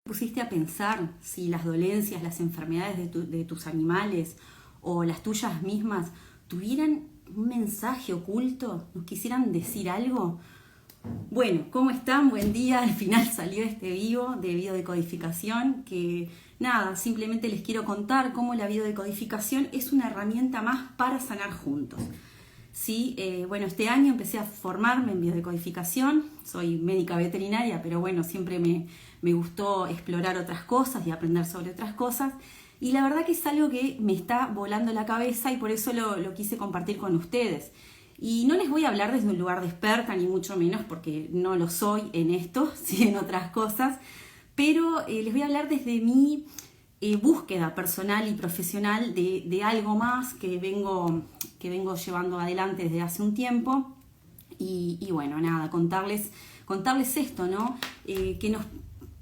¿Pusiste a pensar si las dolencias, las enfermedades de tus animales o las tuyas mismas tuvieran un mensaje oculto? ¿Nos quisieran decir algo? Bueno, ¿cómo están? Buen día. Al final salió este vivo de biodecodificación que nada, simplemente les quiero contar cómo la biodecodificación es una herramienta más para sanar juntos. Sí, bueno, este año empecé a formarme en biodecodificación, soy médica veterinaria, pero bueno, siempre me gustó explorar otras cosas y aprender sobre otras cosas, y la verdad que es algo que me está volando la cabeza y por eso lo quise compartir con ustedes. Y no les voy a hablar desde un lugar de experta, ni mucho menos, porque no lo soy en esto, sí en otras cosas, pero les voy a hablar desde mi búsqueda personal y profesional de algo más que vengo llevando adelante desde hace un tiempo. Y bueno, nada, contarles esto, ¿no? Que nos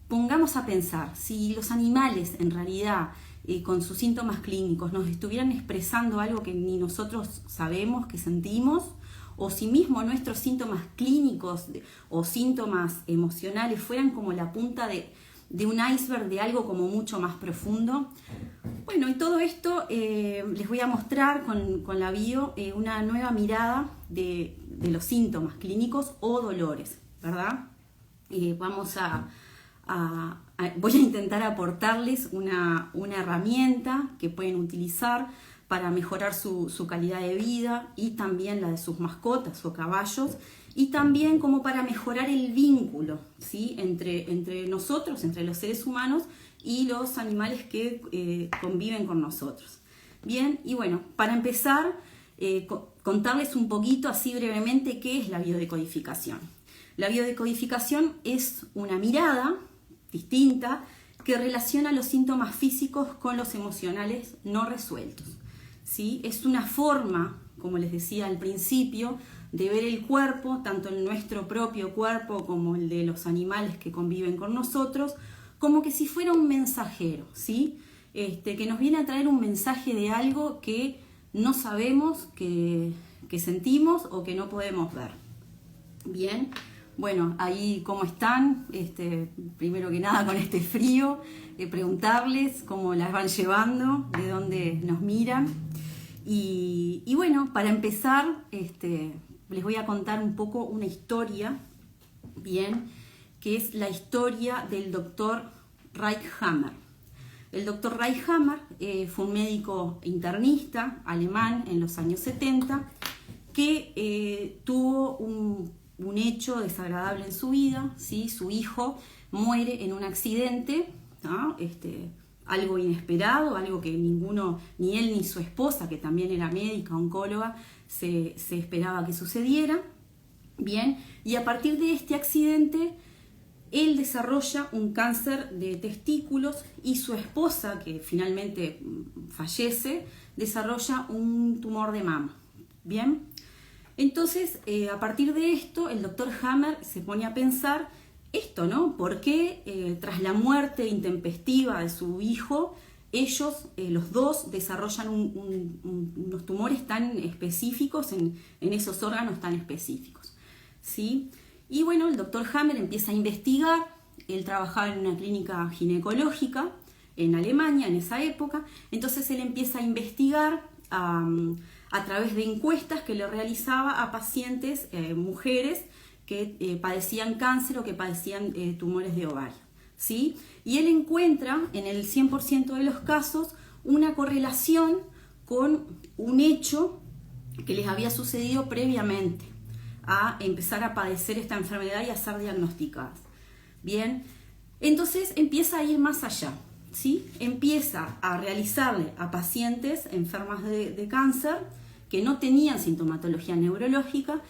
pongamos a pensar si los animales en realidad con sus síntomas clínicos nos estuvieran expresando algo que ni nosotros sabemos, que sentimos, o si mismo nuestros síntomas clínicos o síntomas emocionales fueran como la punta de un iceberg de algo como mucho más profundo. Bueno, y todo esto les voy a mostrar con la bio una nueva mirada de los síntomas clínicos o dolores, ¿verdad? Voy a intentar aportarles una herramienta que pueden utilizar para mejorar su calidad de vida y también la de sus mascotas o caballos, y también como para mejorar el vínculo, ¿sí? entre nosotros, entre los seres humanos y los animales que conviven con nosotros. Bien, y bueno, para empezar, contarles un poquito así brevemente qué es la biodecodificación. La biodecodificación es una mirada distinta que relaciona los síntomas físicos con los emocionales no resueltos, ¿sí? Es una forma, como les decía al principio, de ver el cuerpo, tanto en nuestro propio cuerpo como el de los animales que conviven con nosotros, como que si fuera un mensajero, ¿sí? Que nos viene a traer un mensaje de algo que no sabemos, que sentimos o que no podemos ver. Bien, bueno, ahí cómo están, primero que nada con este frío, preguntarles cómo las van llevando, de dónde nos miran. Y bueno, para empezar, les voy a contar un poco una historia, bien, que es la historia del doctor Reichammer. El doctor Reichammer fue un médico internista alemán en los años 70 que tuvo un hecho desagradable en su vida, ¿sí? Su hijo muere en un accidente, ¿no? Algo inesperado, algo que ni él ni su esposa, que también era médica, oncóloga, se esperaba que sucediera. Bien, y a partir de este accidente, él desarrolla un cáncer de testículos y su esposa, que finalmente fallece, desarrolla un tumor de mama. Bien, entonces a partir de esto, el doctor Hammer se pone a pensar esto, ¿no? ¿Por qué tras la muerte intempestiva de su hijo, ellos, los dos, desarrollan unos tumores tan específicos en esos órganos tan específicos, ¿sí? Y bueno, el doctor Hammer empieza a investigar. Él trabajaba en una clínica ginecológica en Alemania en esa época, entonces él empieza a investigar a través de encuestas que le realizaba a pacientes, mujeres, que padecían cáncer o que padecían tumores de ovario, ¿sí? Y él encuentra en el 100% de los casos una correlación con un hecho que les había sucedido previamente a empezar a padecer esta enfermedad y a ser diagnosticadas. Bien, entonces empieza a ir más allá, ¿sí? Empieza a realizarle a pacientes enfermas de cáncer que no tenían sintomatología neurológica,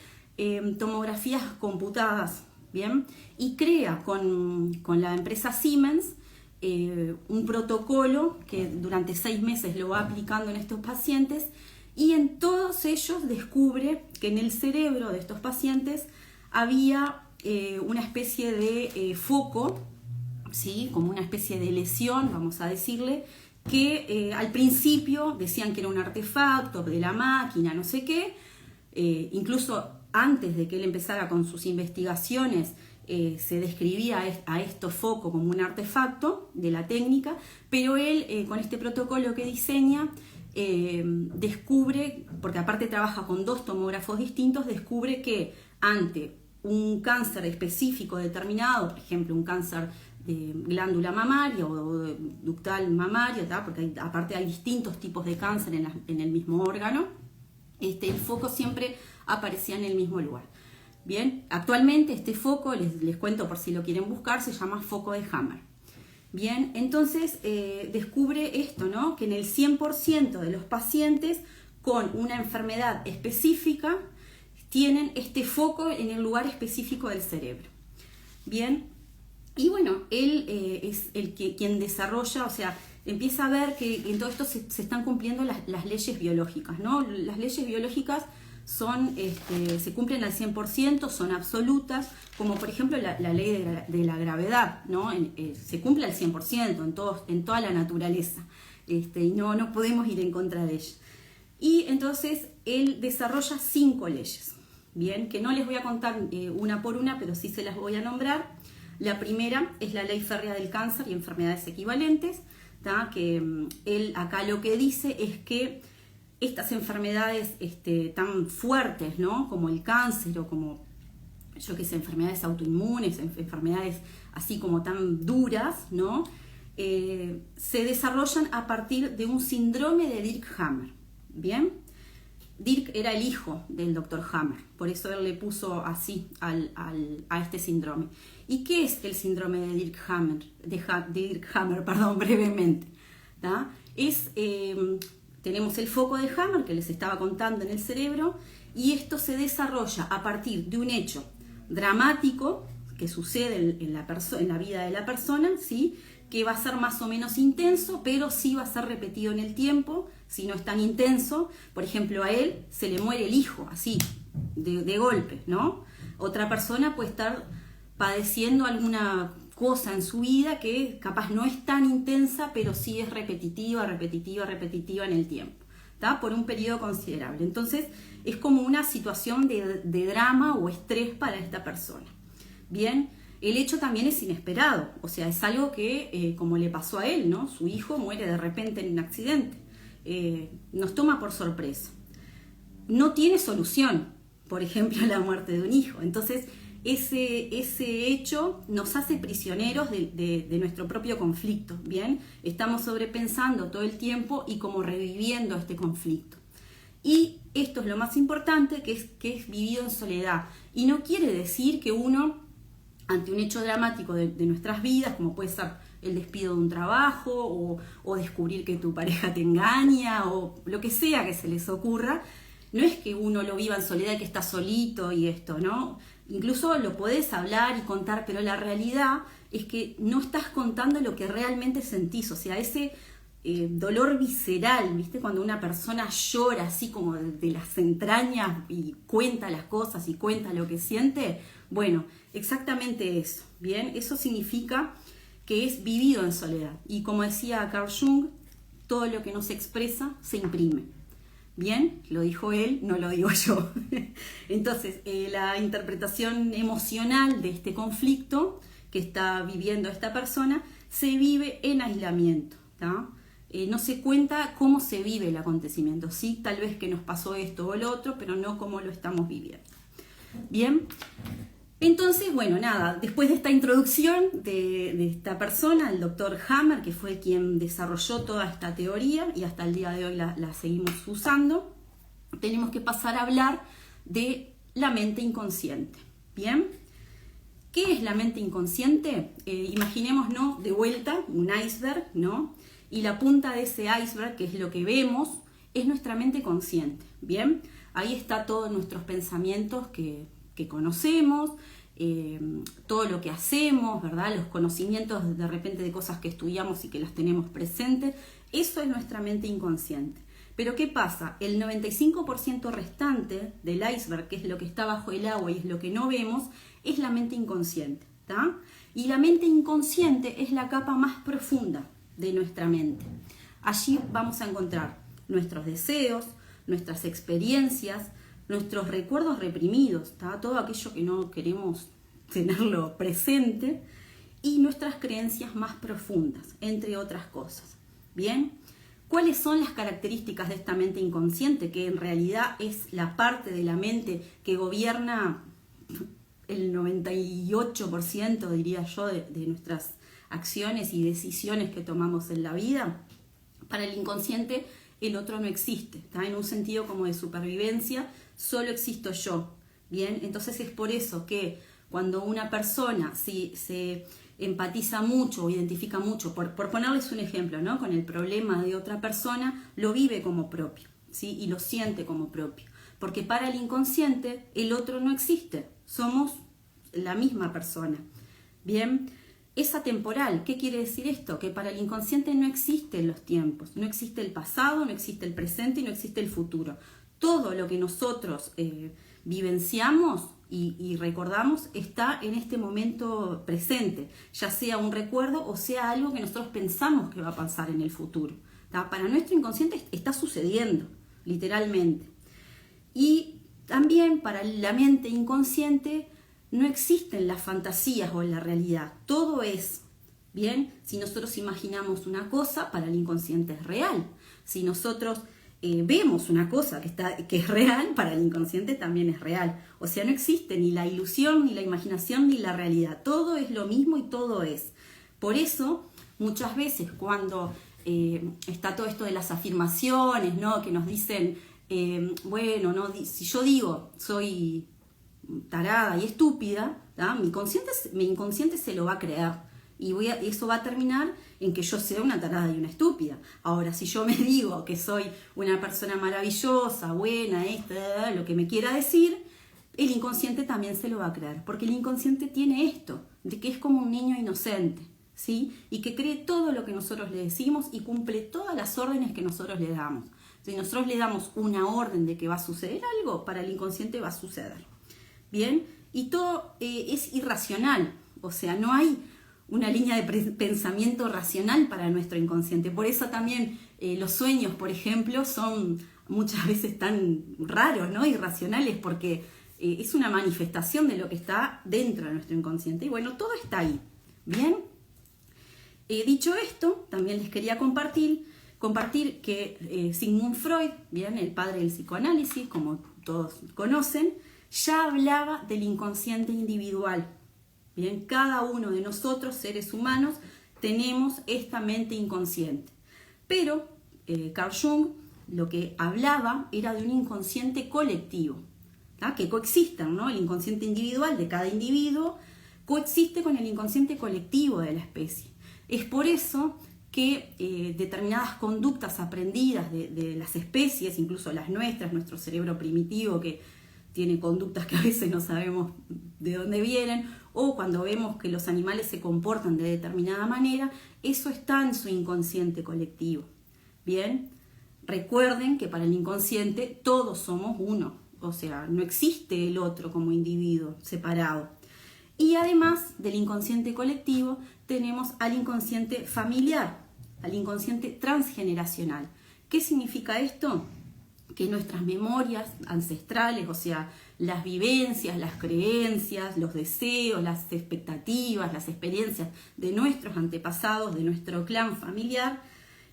tomografías computadas, ¿bien? Y crea con la empresa Siemens un protocolo que durante 6 meses lo va aplicando en estos pacientes, y en todos ellos descubre que en el cerebro de estos pacientes había una especie de foco, ¿sí? Como una especie de lesión, vamos a decirle, que al principio decían que era un artefacto de la máquina, no sé qué, incluso antes de que él empezara con sus investigaciones, se describía a estos focos como un artefacto de la técnica, pero él con este protocolo que diseña descubre, porque aparte trabaja con 2 tomógrafos distintos, descubre que ante un cáncer específico determinado, por ejemplo un cáncer de glándula mamaria o de ductal mamaria, porque aparte hay distintos tipos de cáncer en el mismo órgano, el foco siempre aparecía en el mismo lugar. Bien, actualmente este foco, les cuento por si lo quieren buscar, se llama foco de Hammer. Bien, entonces descubre esto, ¿no? Que en el 100% de los pacientes con una enfermedad específica tienen este foco en el lugar específico del cerebro. Bien, y bueno, él es quien desarrolla, o sea, empieza a ver que en todo esto se están cumpliendo las leyes biológicas, ¿no? Las leyes biológicas se cumplen al 100%, son absolutas, como por ejemplo la ley de la gravedad, ¿no? Se cumple al 100% en toda la naturaleza, y no podemos ir en contra de ella. Y entonces él desarrolla 5 leyes, bien, que no les voy a contar una por una, pero sí se las voy a nombrar. La primera es la ley férrea del cáncer y enfermedades equivalentes, que él acá lo que dice es que estas enfermedades tan fuertes, ¿no? Como el cáncer o como, yo qué sé, enfermedades autoinmunes, enfermedades así como tan duras, ¿no? Se desarrollan a partir de un síndrome de Dirk-Hammer, ¿bien? Dirk era el hijo del Dr. Hammer, por eso él le puso así a este síndrome. ¿Y qué es el síndrome de Dirk-Hammer? Brevemente. Tenemos el foco de Hammer que les estaba contando en el cerebro, y esto se desarrolla a partir de un hecho dramático que sucede en la vida de la persona, ¿sí? Que va a ser más o menos intenso, pero sí va a ser repetido en el tiempo. Si no es tan intenso, por ejemplo, a él se le muere el hijo, así, de golpe, ¿no? Otra persona puede estar padeciendo alguna cosa en su vida que capaz no es tan intensa, pero sí es repetitiva en el tiempo, ¿tá? Por un periodo considerable. Entonces, es como una situación de drama o estrés para esta persona. Bien, el hecho también es inesperado, o sea, es algo que, como le pasó a él, ¿no? Su hijo muere de repente en un accidente. Nos toma por sorpresa. No tiene solución, por ejemplo, la muerte de un hijo. Entonces, ese hecho nos hace prisioneros de nuestro propio conflicto, ¿bien? Estamos sobrepensando todo el tiempo y como reviviendo este conflicto. Y esto es lo más importante, que es vivido en soledad. Y no quiere decir que uno, ante un hecho dramático de nuestras vidas, como puede ser el despido de un trabajo o descubrir que tu pareja te engaña o lo que sea que se les ocurra, no es que uno lo viva en soledad y que está solito y esto, ¿no? Incluso lo podés hablar y contar, pero la realidad es que no estás contando lo que realmente sentís, o sea, ese dolor visceral, ¿viste? Cuando una persona llora así como de las entrañas y cuenta las cosas y cuenta lo que siente, bueno, exactamente eso, ¿bien? Eso significa que es vivido en soledad. Y como decía Carl Jung, todo lo que no se expresa se imprime. Bien, lo dijo él, no lo digo yo. Entonces, la interpretación emocional de este conflicto que está viviendo esta persona se vive en aislamiento, ¿tá? No se cuenta cómo se vive el acontecimiento. Sí, tal vez que nos pasó esto o lo otro, pero no cómo lo estamos viviendo. Bien, entonces, bueno, nada, después de esta introducción de esta persona, el Dr. Hammer, que fue quien desarrolló toda esta teoría y hasta el día de hoy la seguimos usando, tenemos que pasar a hablar de la mente inconsciente. ¿Bien? ¿Qué es la mente inconsciente? Imaginémonos de vuelta un iceberg, ¿no? Y la punta de ese iceberg, que es lo que vemos, es nuestra mente consciente. ¿Bien? Ahí está todos nuestros pensamientos que conocemos, todo lo que hacemos, ¿verdad? Los conocimientos de repente de cosas que estudiamos y que las tenemos presentes, eso es nuestra mente inconsciente. Pero ¿qué pasa? El 95% restante del iceberg, que es lo que está bajo el agua y es lo que no vemos, es la mente inconsciente, ¿tá? Y la mente inconsciente es la capa más profunda de nuestra mente. Allí vamos a encontrar nuestros deseos, nuestras experiencias, nuestros recuerdos reprimidos, ¿tá? Todo aquello que no queremos tenerlo presente, y nuestras creencias más profundas, entre otras cosas. Bien, ¿cuáles son las características de esta mente inconsciente? Que en realidad es la parte de la mente que gobierna el 98%, diría yo, de nuestras acciones y decisiones que tomamos en la vida. Para el inconsciente, el otro no existe, está en un sentido como de supervivencia, solo existo yo. Bien, entonces es por eso que cuando una persona se empatiza mucho o identifica mucho, por ponerles un ejemplo, ¿no?, con el problema de otra persona, lo vive como propio, ¿sí?, y lo siente como propio. Porque para el inconsciente el otro no existe, somos la misma persona. Bien, es atemporal. ¿Qué quiere decir esto? Que para el inconsciente no existen los tiempos, no existe el pasado, no existe el presente y no existe el futuro. Todo lo que nosotros vivenciamos y recordamos está en este momento presente, ya sea un recuerdo o sea algo que nosotros pensamos que va a pasar en el futuro. ¿Tá? Para nuestro inconsciente está sucediendo, literalmente. Y también para la mente inconsciente no existen las fantasías o la realidad, todo es. Bien, si nosotros imaginamos una cosa, para el inconsciente es real. Si nosotros vemos una cosa que es real, para el inconsciente también es real. O sea, no existe ni la ilusión, ni la imaginación, ni la realidad. Todo es lo mismo y todo es. Por eso, muchas veces cuando está todo esto de las afirmaciones, ¿no?, que nos dicen, bueno, ¿no?, si yo digo soy tarada y estúpida, ¿tá?, mi inconsciente se lo va a creer. Y eso va a terminar en que yo sea una tarada y una estúpida. Ahora, si yo me digo que soy una persona maravillosa, buena, lo que me quiera decir, el inconsciente también se lo va a creer. Porque el inconsciente tiene esto, de que es como un niño inocente, ¿sí?, y que cree todo lo que nosotros le decimos y cumple todas las órdenes que nosotros le damos. Si nosotros le damos una orden de que va a suceder algo, para el inconsciente va a suceder. Bien, y todo es irracional, o sea, no hay una línea de pensamiento racional para nuestro inconsciente. Por eso también los sueños, por ejemplo, son muchas veces tan raros, ¿no?, irracionales, porque es una manifestación de lo que está dentro de nuestro inconsciente. Y bueno, todo está ahí. Bien, dicho esto, también les quería compartir que Sigmund Freud, bien, el padre del psicoanálisis, como todos conocen, ya hablaba del inconsciente individual. Bien, cada uno de nosotros, seres humanos, tenemos esta mente inconsciente. Pero Carl Jung lo que hablaba era de un inconsciente colectivo, ¿tá?, que coexisten, ¿no? El inconsciente individual de cada individuo coexiste con el inconsciente colectivo de la especie. Es por eso que determinadas conductas aprendidas de las especies, incluso las nuestras, nuestro cerebro primitivo que tiene conductas que a veces no sabemos de dónde vienen, o cuando vemos que los animales se comportan de determinada manera, eso está en su inconsciente colectivo. Bien, recuerden que para el inconsciente todos somos uno, o sea, no existe el otro como individuo separado. Y además del inconsciente colectivo, tenemos al inconsciente familiar, al inconsciente transgeneracional. ¿Qué significa esto? Que nuestras memorias ancestrales, o sea, las vivencias, las creencias, los deseos, las expectativas, las experiencias de nuestros antepasados, de nuestro clan familiar,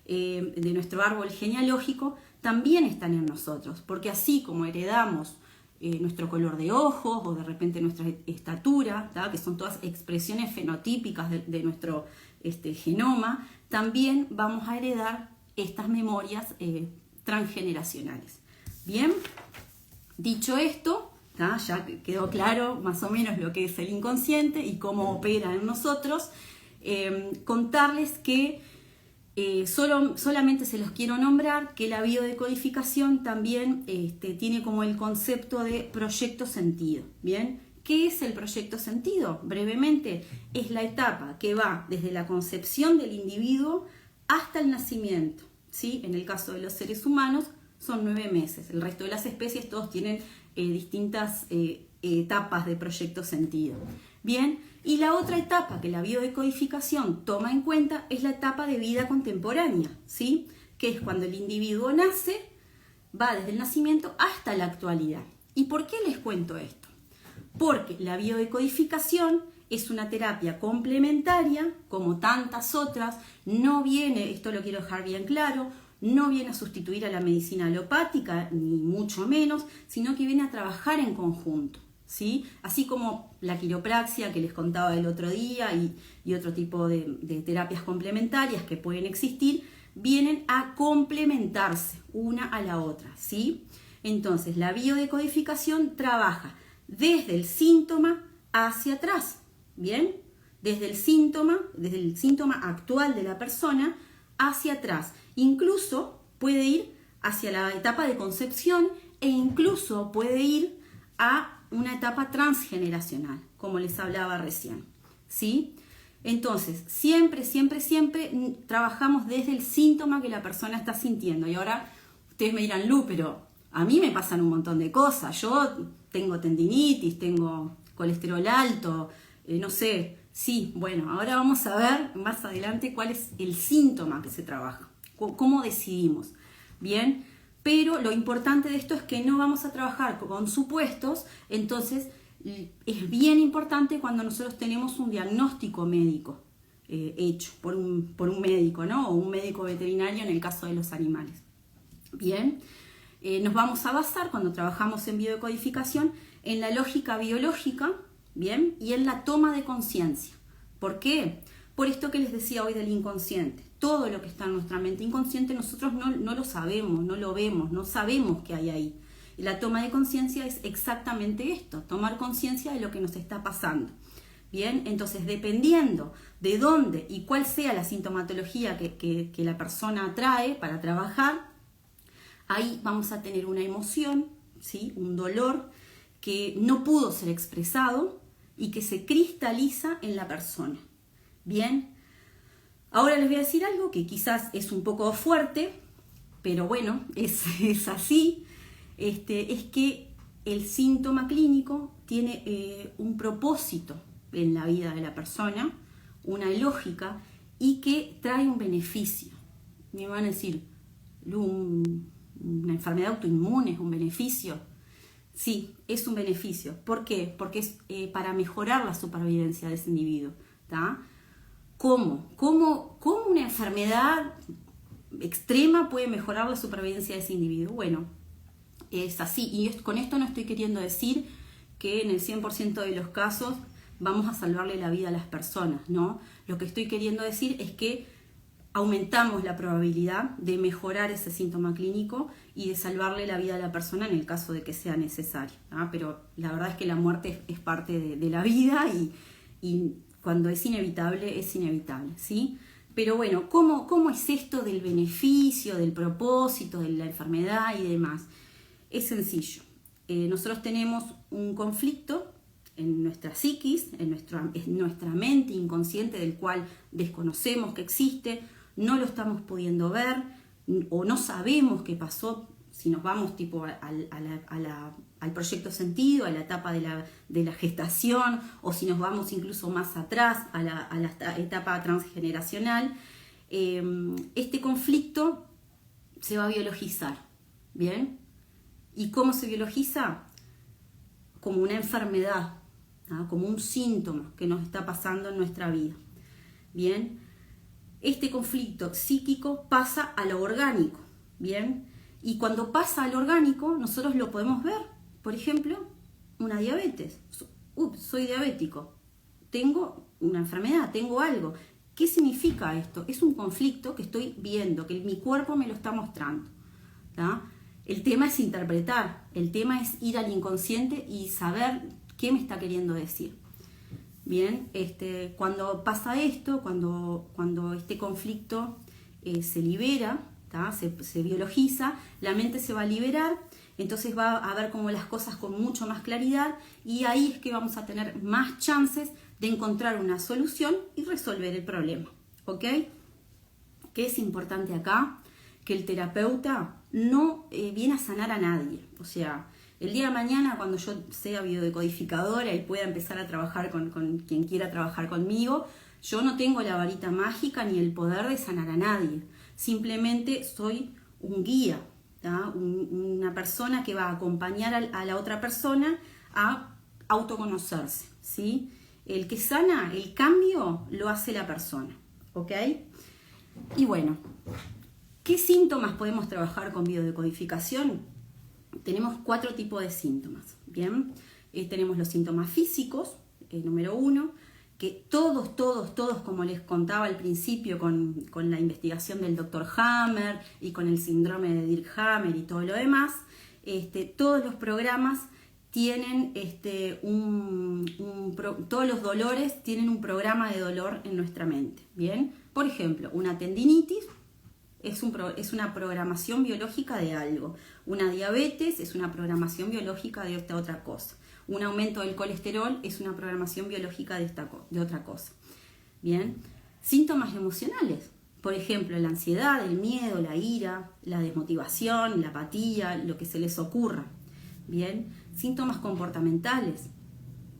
de nuestro árbol genealógico, también están en nosotros, porque así como heredamos nuestro color de ojos o de repente nuestra estatura, ¿tá?, que son todas expresiones fenotípicas de nuestro genoma, también vamos a heredar estas memorias transgeneracionales. Bien, dicho esto, ¿tá?, ya quedó claro más o menos lo que es el inconsciente y cómo opera en nosotros. Contarles que solamente se los quiero nombrar que la biodecodificación también tiene como el concepto de proyecto sentido. Bien, ¿qué es el proyecto sentido? Brevemente, es la etapa que va desde la concepción del individuo hasta el nacimiento, ¿sí? En el caso de los seres humanos son 9 meses. El resto de las especies todos tienen distintas etapas de proyecto sentido. Bien, y la otra etapa que la biodecodificación toma en cuenta es la etapa de vida contemporánea, ¿sí?, que es cuando el individuo nace, va desde el nacimiento hasta la actualidad. ¿Y por qué les cuento esto? porque la biodecodificación es una terapia complementaria, como tantas otras, no viene, esto lo quiero dejar bien claro, no viene a sustituir a la medicina alopática, ni mucho menos, sino que viene a trabajar en conjunto, ¿sí? Así como la quiropraxia que les contaba el otro día y otro tipo de terapias complementarias que pueden existir, vienen a complementarse una a la otra, ¿sí? Entonces, la biodecodificación trabaja desde el síntoma hacia atrás, ¿bien? Desde el síntoma actual de la persona hacia atrás. Incluso puede ir hacia la etapa de concepción e incluso puede ir a una etapa transgeneracional, como les hablaba recién, ¿sí? Entonces, siempre trabajamos desde el síntoma que la persona está sintiendo. Y ahora ustedes me dirán, Lu, pero a mí me pasan un montón de cosas. Yo tengo tendinitis, tengo colesterol alto, no sé. Sí, bueno, ahora vamos a ver más adelante cuál es el síntoma que se trabaja, cómo decidimos, ¿bien? Pero lo importante de esto es que no vamos a trabajar con supuestos, entonces es bien importante cuando nosotros tenemos un diagnóstico médico hecho por un médico, ¿no? O un médico veterinario en el caso de los animales. Bien, nos vamos a basar cuando trabajamos en biodecodificación en la lógica biológica, bien, y en la toma de conciencia. ¿Por qué? Por esto que les decía hoy del inconsciente. Todo lo que está en nuestra mente inconsciente nosotros no lo sabemos, no lo vemos, no sabemos qué hay ahí. Y la toma de conciencia es exactamente esto, tomar conciencia de lo que nos está pasando. Bien, entonces dependiendo de dónde y cuál sea la sintomatología que la persona trae para trabajar, ahí vamos a tener una emoción, ¿sí? Un dolor que no pudo ser expresado y que se cristaliza en la persona. Bien, ahora les voy a decir algo que quizás es un poco fuerte, pero bueno, es así. Es que el síntoma clínico tiene un propósito en la vida de la persona, una lógica, y que trae un beneficio. Me van a decir, una enfermedad autoinmune es un beneficio. Sí, es un beneficio. ¿Por qué? Porque es para mejorar la supervivencia de ese individuo, ¿tá? ¿Cómo una enfermedad extrema puede mejorar la supervivencia de ese individuo? Bueno, es así. Y con esto no estoy queriendo decir que en el 100% de los casos vamos a salvarle la vida a las personas, ¿no? Lo que estoy queriendo decir es que aumentamos la probabilidad de mejorar ese síntoma clínico y de salvarle la vida a la persona en el caso de que sea necesario, ¿no? Pero la verdad es que la muerte es parte de la vida y cuando es inevitable, ¿sí? Pero bueno, ¿cómo es esto del beneficio, del propósito, de la enfermedad y demás? Es sencillo. Nosotros tenemos un conflicto en nuestra psiquis, en nuestra mente inconsciente del cual desconocemos que existe, no lo estamos pudiendo ver o no sabemos qué pasó. Si nos vamos tipo al proyecto sentido, a la etapa de la gestación, o si nos vamos incluso más atrás a la etapa transgeneracional, este conflicto se va a biologizar, ¿bien? ¿Y cómo se biologiza? Como una enfermedad, ¿no? Como un síntoma que nos está pasando en nuestra vida, ¿bien? Este conflicto psíquico pasa a lo orgánico, ¿bien? Y cuando pasa al orgánico, nosotros lo podemos ver. Por ejemplo, una diabetes. Soy diabético. Tengo una enfermedad, tengo algo. ¿Qué significa esto? Es un conflicto que estoy viendo, que mi cuerpo me lo está mostrando, ¿tá? El tema es interpretar, el tema es ir al inconsciente y saber qué me está queriendo decir. Bien, cuando pasa esto, cuando este conflicto se libera, se biologiza, la mente se va a liberar, entonces va a ver como las cosas con mucho más claridad y ahí es que vamos a tener más chances de encontrar una solución y resolver el problema, ¿ok? ¿Qué es importante acá? Que el terapeuta no viene a sanar a nadie, o sea, el día de mañana cuando yo sea biodecodificadora y pueda empezar a trabajar con quien quiera trabajar conmigo, yo no tengo la varita mágica ni el poder de sanar a nadie. Simplemente soy un guía, ¿tá? Una persona que va a acompañar a la otra persona a autoconocerse, ¿sí? El que sana, el cambio lo hace la persona, ¿ok? Y bueno, ¿qué síntomas podemos trabajar con biodecodificación? Tenemos 4 tipos de síntomas, ¿bien? Tenemos los síntomas físicos, número 1, que todos, como les contaba al principio con la investigación del Dr. Hammer y con el síndrome de Dirk-Hammer y todo lo demás, todos los programas tienen todos los dolores tienen un programa de dolor en nuestra mente, ¿bien? Por ejemplo, una tendinitis es una programación biológica de algo. Una diabetes es una programación biológica de esta otra cosa. Un aumento del colesterol es una programación biológica de otra cosa. Bien, síntomas emocionales. Por ejemplo, la ansiedad, el miedo, la ira, la desmotivación, la apatía, lo que se les ocurra. Bien, síntomas comportamentales,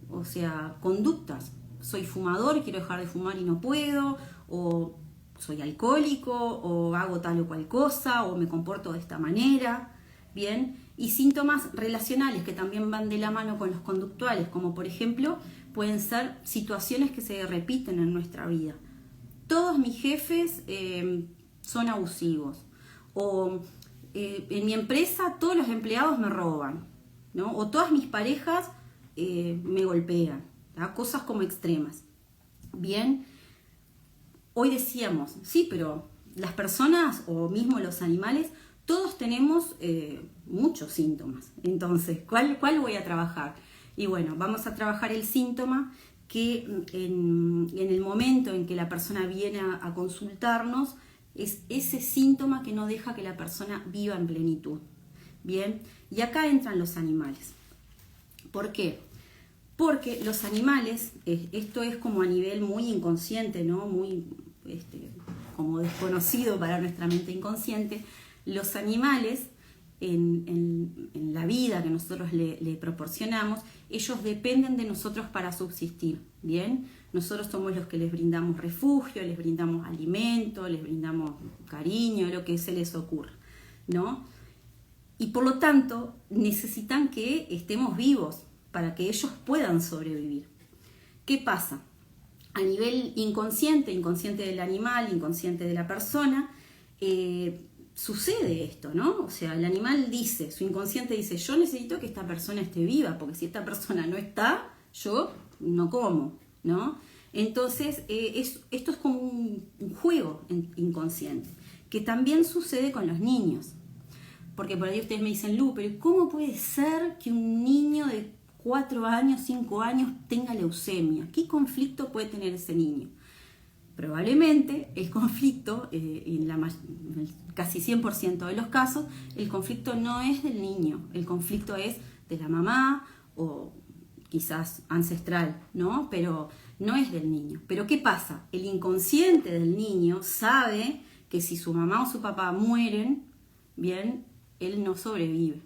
o sea, conductas. Soy fumador, quiero dejar de fumar y no puedo, o soy alcohólico, o hago tal o cual cosa, o me comporto de esta manera, ¿bien? Y síntomas relacionales que también van de la mano con los conductuales, como por ejemplo, pueden ser situaciones que se repiten en nuestra vida. Todos mis jefes son abusivos, o en mi empresa todos los empleados me roban, ¿no? O todas mis parejas me golpean, ¿tá? Cosas como extremas, ¿bien? Hoy decíamos, sí, pero las personas o mismo los animales, todos tenemos muchos síntomas. Entonces, ¿cuál voy a trabajar? Y bueno, vamos a trabajar el síntoma que en el momento en que la persona viene a consultarnos, es ese síntoma que no deja que la persona viva en plenitud. Bien, y acá entran los animales. ¿Por qué? Porque los animales, esto es como a nivel muy inconsciente, ¿no? Muy como desconocido para nuestra mente inconsciente. Los animales, en la vida que nosotros le proporcionamos, ellos dependen de nosotros para subsistir, ¿bien? Nosotros somos los que les brindamos refugio, les brindamos alimento, les brindamos cariño, lo que se les ocurra, ¿no? Y por lo tanto, necesitan que estemos vivos para que ellos puedan sobrevivir. ¿Qué pasa? A nivel inconsciente del animal, inconsciente de la persona, sucede esto, ¿no? O sea, el animal dice, su inconsciente dice, yo necesito que esta persona esté viva, porque si esta persona no está, yo no como, ¿no? Entonces, esto es como un juego inconsciente, que también sucede con los niños. Porque por ahí ustedes me dicen, Lu, pero ¿cómo puede ser que un niño de 4 años, 5 años tenga leucemia? ¿Qué conflicto puede tener ese niño? Probablemente el conflicto, en casi 100% de los casos, el conflicto no es del niño, el conflicto es de la mamá o quizás ancestral, ¿no? Pero no es del niño. ¿Pero qué pasa? El inconsciente del niño sabe que si su mamá o su papá mueren, bien, él no sobrevive.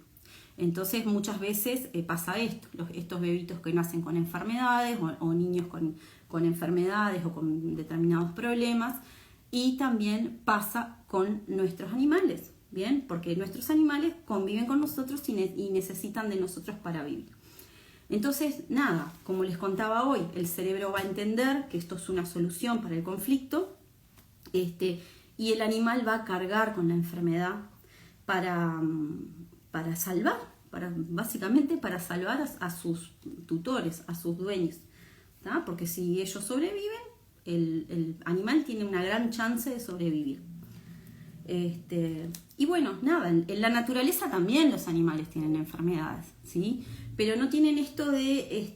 Entonces muchas veces pasa esto, estos bebitos que nacen con enfermedades o niños con enfermedades o con determinados problemas, y también pasa con nuestros animales, ¿bien? Porque nuestros animales conviven con nosotros y necesitan de nosotros para vivir. Entonces, nada, como les contaba hoy, el cerebro va a entender que esto es una solución para el conflicto, y el animal va a cargar con la enfermedad para salvar, básicamente para salvar a sus tutores, a sus dueños, ¿tá? Porque si ellos sobreviven, el animal tiene una gran chance de sobrevivir. Y bueno, nada, en la naturaleza también los animales tienen enfermedades, ¿sí? Pero no tienen esto de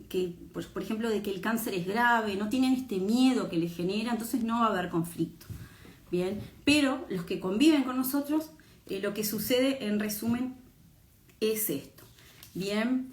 que, por ejemplo, de que el cáncer es grave, no tienen este miedo que les genera, entonces no va a haber conflicto. Bien, pero los que conviven con nosotros, lo que sucede en resumen es esto. Bien,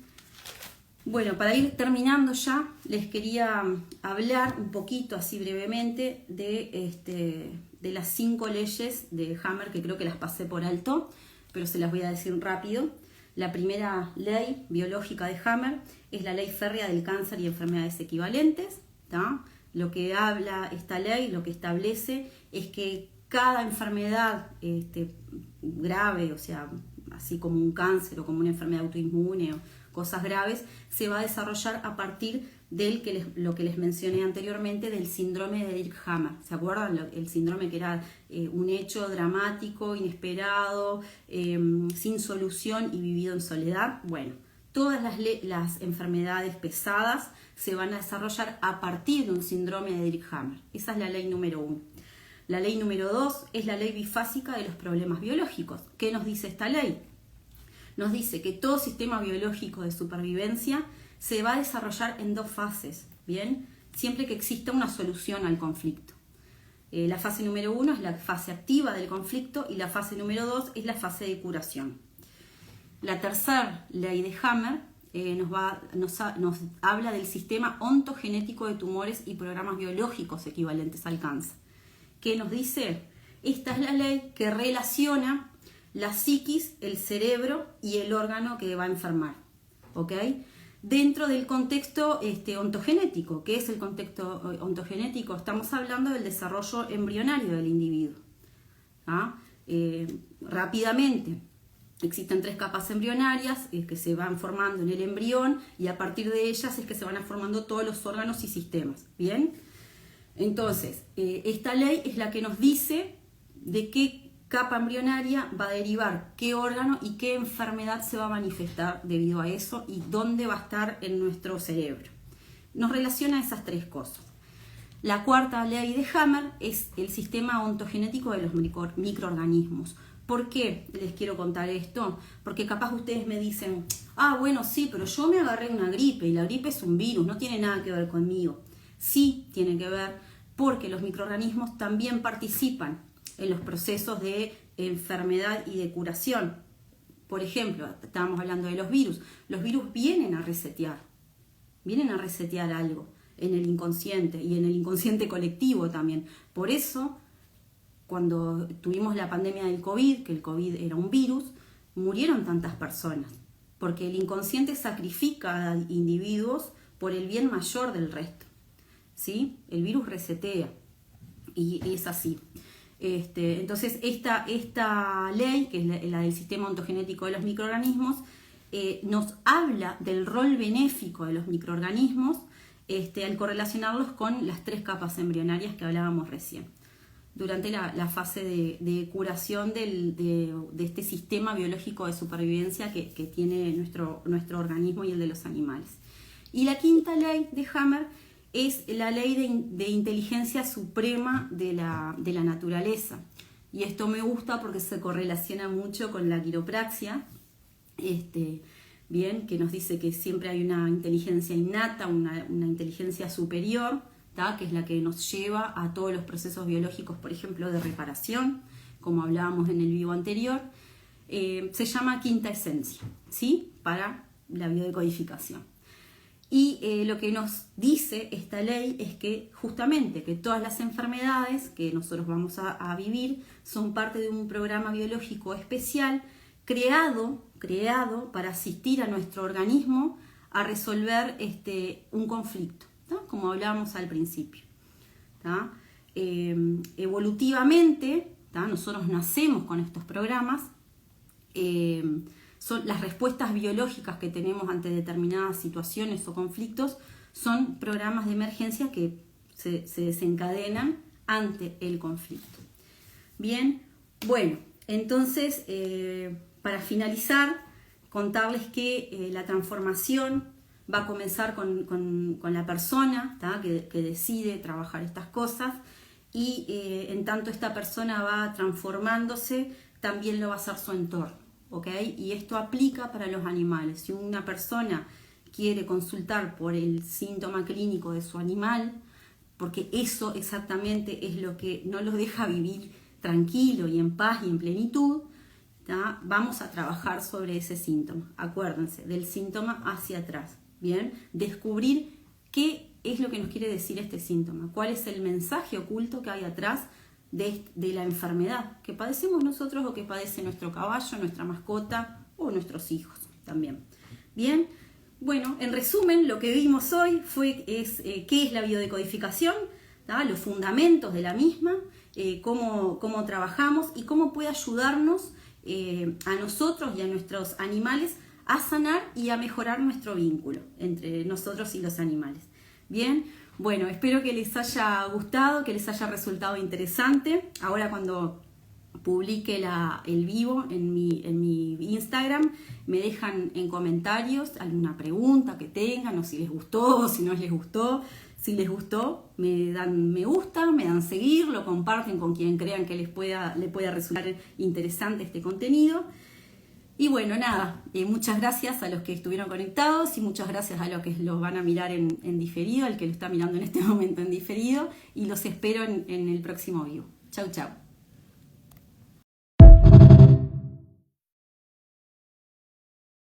bueno, para ir terminando ya, les quería hablar un poquito así brevemente de las 5 leyes de Hammer, que creo que las pasé por alto, pero se las voy a decir rápido. La primera ley biológica de Hammer es la ley férrea del cáncer y enfermedades equivalentes, ¿tá? Lo que habla esta ley, lo que establece es que cada enfermedad grave, o sea, así como un cáncer o como una enfermedad autoinmune cosas graves, se va a desarrollar a partir lo que les mencioné anteriormente, del síndrome de Dirk Hammer. ¿Se acuerdan? El síndrome que era un hecho dramático, inesperado, sin solución y vivido en soledad. Bueno, todas las enfermedades pesadas se van a desarrollar a partir de un síndrome de Dirk Hammer. Esa es la ley número 1. La ley número 2 es la ley bifásica de los problemas biológicos. ¿Qué nos dice esta ley? Nos dice que todo sistema biológico de supervivencia se va a desarrollar en 2 fases, ¿bien? Siempre que exista una solución al conflicto. La fase número 1 es la fase activa del conflicto y la fase número 2 es la fase de curación. La tercera ley de Hammer nos habla del sistema ontogenético de tumores y programas biológicos equivalentes al cáncer. ¿Qué nos dice? Esta es la ley que relaciona la psiquis, el cerebro y el órgano que va a enfermar, ¿ok? Dentro del contexto ontogenético. ¿Qué es el contexto ontogenético? Estamos hablando del desarrollo embrionario del individuo. Rápidamente, existen 3 capas embrionarias que se van formando en el embrión y a partir de ellas es que se van formando todos los órganos y sistemas. ¿Bien? Entonces, esta ley es la que nos dice de qué capa embrionaria va a derivar qué órgano y qué enfermedad se va a manifestar debido a eso y dónde va a estar en nuestro cerebro. Nos relaciona esas 3 cosas. La cuarta ley de Hammer es el sistema ontogenético de los microorganismos. ¿Por qué les quiero contar esto? Porque capaz ustedes me dicen, bueno, sí, pero yo me agarré una gripe y la gripe es un virus, no tiene nada que ver conmigo. Sí tiene que ver porque los microorganismos también participan en los procesos de enfermedad y de curación. Por ejemplo, estábamos hablando de los virus. Los virus vienen a resetear algo en el inconsciente y en el inconsciente colectivo también. Por eso, cuando tuvimos la pandemia del COVID, que el COVID era un virus, murieron tantas personas, porque el inconsciente sacrifica a individuos por el bien mayor del resto. ¿Sí? El virus resetea y es así. Entonces, esta ley, que es la del sistema ontogenético de los microorganismos, nos habla del rol benéfico de los microorganismos al correlacionarlos con las 3 capas embrionarias que hablábamos recién, durante la fase de curación de este sistema biológico de supervivencia que tiene nuestro organismo y el de los animales. Y la quinta ley de Hammer es la ley de inteligencia suprema de la naturaleza. Y esto me gusta porque se correlaciona mucho con la quiropraxia, bien, que nos dice que siempre hay una inteligencia innata, una inteligencia superior, ¿tá? Que es la que nos lleva a todos los procesos biológicos, por ejemplo, de reparación, como hablábamos en el vivo anterior. Se llama quinta esencia, ¿sí? Para la biodecodificación. Y lo que nos dice esta ley es que justamente que todas las enfermedades que nosotros vamos a vivir son parte de un programa biológico especial creado para asistir a nuestro organismo a resolver un conflicto, ¿tá? Como hablábamos al principio. ¿Tá? Evolutivamente, ¿tá? Nosotros nacemos con estos programas. Son las respuestas biológicas que tenemos ante determinadas situaciones o conflictos, son programas de emergencia que se desencadenan ante el conflicto. Bien, bueno, entonces para finalizar, contarles que la transformación va a comenzar con la persona, ¿tá? que decide trabajar estas cosas, y en tanto esta persona va transformándose, también lo va a hacer su entorno. ¿Okay? Y esto aplica para los animales. Si una persona quiere consultar por el síntoma clínico de su animal, porque eso exactamente es lo que no los deja vivir tranquilo y en paz y en plenitud, ¿tá? Vamos a trabajar sobre ese síntoma. Acuérdense, del síntoma hacia atrás. ¿Bien? Descubrir qué es lo que nos quiere decir este síntoma, cuál es el mensaje oculto que hay atrás de la enfermedad que padecemos nosotros o que padece nuestro caballo, nuestra mascota o nuestros hijos también. Bien, bueno, en resumen, lo que vimos hoy es qué es la biodecodificación, ¿tá? Los fundamentos de la misma, cómo trabajamos y cómo puede ayudarnos a nosotros y a nuestros animales a sanar y a mejorar nuestro vínculo entre nosotros y los animales. Bien, bueno, espero que les haya gustado, que les haya resultado interesante. Ahora cuando publique el vivo en mi Instagram, me dejan en comentarios alguna pregunta que tengan, o si les gustó, o si no les gustó. Si les gustó, me dan me gusta, me dan seguir, lo comparten con quien crean que le pueda resultar interesante este contenido. Y bueno, nada, muchas gracias a los que estuvieron conectados y muchas gracias a los que los van a mirar en diferido, al que lo está mirando en este momento en diferido, y los espero en el próximo vivo. Chau, chau.